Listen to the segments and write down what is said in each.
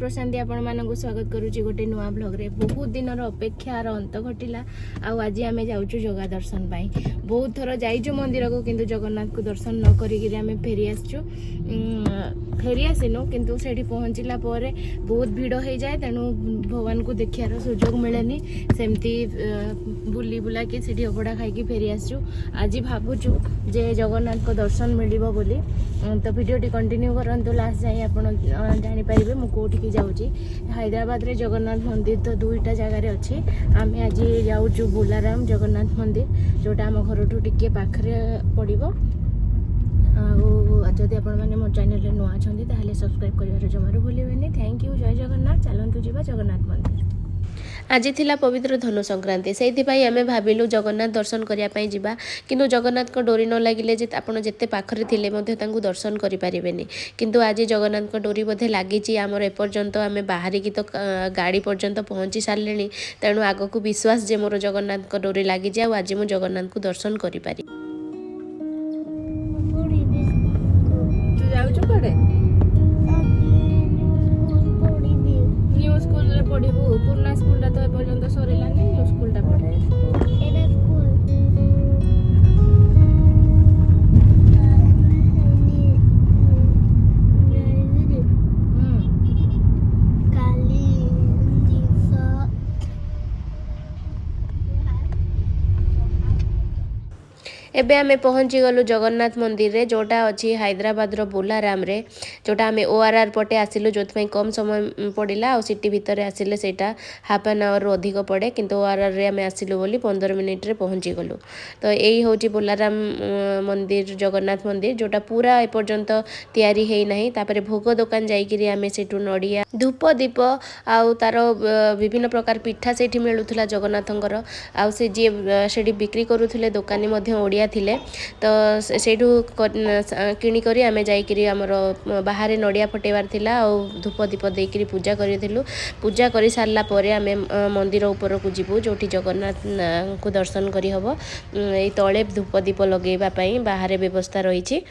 प्रशांति आपण स्वागत करुच्ची गोटे नुआ ब्लॉग रे। बहुत दिन अपेक्षार अंत घटिला। आज आम जाऊँ जगह दर्शन पाई। बहुत थर जाइचु मंदिर को, किंतु जगन्नाथ को दर्शन न करिक आम फेरी आसचु। फेरी आसीनु किंतु सेठी पहुँचला बहुत भिड़ हो जाए, तेणु भगवान को देखार सुजोग मिलेनी। सेमती बुली बुला कि सेठी अबड़ा खाई फेरी आसचु। आज भावुचु जे जगन्नाथ को दर्शन मिलिबो बोली। तो वीडियोटी कंटिन्यू करंतु लास्ट जाए आप जानी पारिबे मु कोठी जाऊँगी। हैदराबाद रे जगन्नाथ मंदिर तो दुईटा जगार अच्छी। आम आज जाऊँ बोलाराम जगन्नाथ मंदिर, जोटा आम घर टिके पाखरे पड़ो। जदि आपण मैंने मो चैनल नुआ अच्छा सब्सक्राइब कर जमार भूलें। Thank you. जय जगन्नाथ। चलतु जा जगन्नाथ मंदिर। आज थिला पवित्र धनु संक्रांति, से आम भाविलु जगन्नाथ दर्शन करने जावा, किंतु जगन्नाथ को डोरी न लगिले जे आपण जेते पाखरे थिले मध्य तांकु दर्शन करि परिबेनी। किंतु आज जगन्नाथ को डोरी बोधे लागिची। आमर एपर्यंत आम बाहर की तो गाड़ी पर्यंत पहुँची सारे, तेणु आगक विश्वास जे मोर जगन्नाथ को डोरी लगी। आज मु जगन्नाथ को दर्शन करि पारि। न्यू स्कूल रे पढ़िबू। पुराना स्कूल तो एपर्यंत सरिलानी, न्यू स्कूल टा पढ़े। एबे आमे पहुँची गलु जगन्नाथ मंदिर रे, जोटा अच्छी हैदराबाद रो बोलाराम रे, जोटा आमे ORR पटे आसिलु, जो कम समय पड़िला। और सिटी भितर आसिले सेटा हाफ एन आवर अधिक पड़े, किंतु ORR रे आमे आसिलु बोली 15 मिनिट रे पहुँची गलु। तो यही होची बोलाराम मंदिर जगन्नाथ मंदिर, जोटा पूरा एपर्यंत तैयारी है नहीं। तापरे भोग दुकान जाइकिरी आमे सेठु नड़िया धूप दीप आउ तार विभिन्न प्रकार पिठा सेठी मिलुथला जगन्नाथंकर। आउ से जे सेठी बिक्री करूथले दुकानी मध्ये ओडिया थिले। तो सेठु किणी करी आमे जाइकिरी हमर बाहर नड़िया फटेबार थिला। और धूप दीप देकिरी पूजा करिथिलु। पूजा करि सारला परे आमे मंदिर ऊपर को जिबु, जोठी जगन्नाथ को दर्शन करी हबो। ए तळे धूप दीप लगेबा पई बाहर व्यवस्था रहिछि।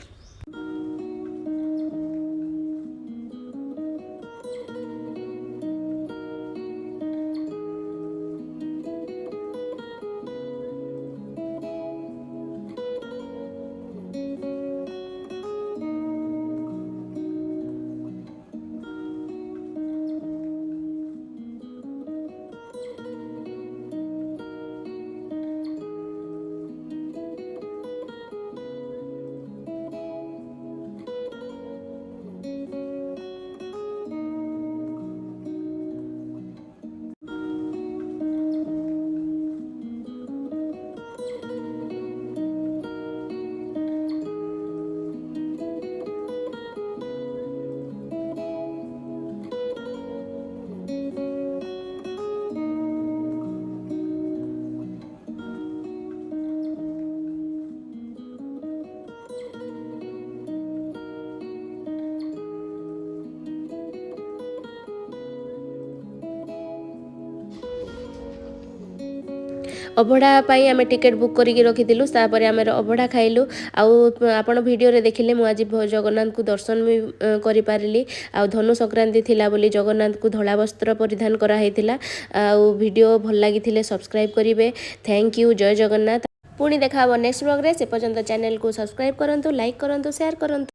अभड़ा पाई आमे टिकेट बुक करिके रखिथिलु। तापर आमे अभड़ा खाइलु। आपण वीडियो रे देखिले मु आज जगन्नाथ को दर्शन भी करि पारिली। आ धनु संक्रांति थिला बोली जगन्नाथ को धला वस्त्र परिधान करा हेतिला। आ वीडियो भल लागिथिले सब्सक्राइब करिवे। Thank you. जय जगन्नाथ। पुणी देखा नेक्स्ट ब्लॉग रे। से पर्यंत चैनल को सब्सक्राइब करंतु, लाइक करंतु, शेयर करंतु।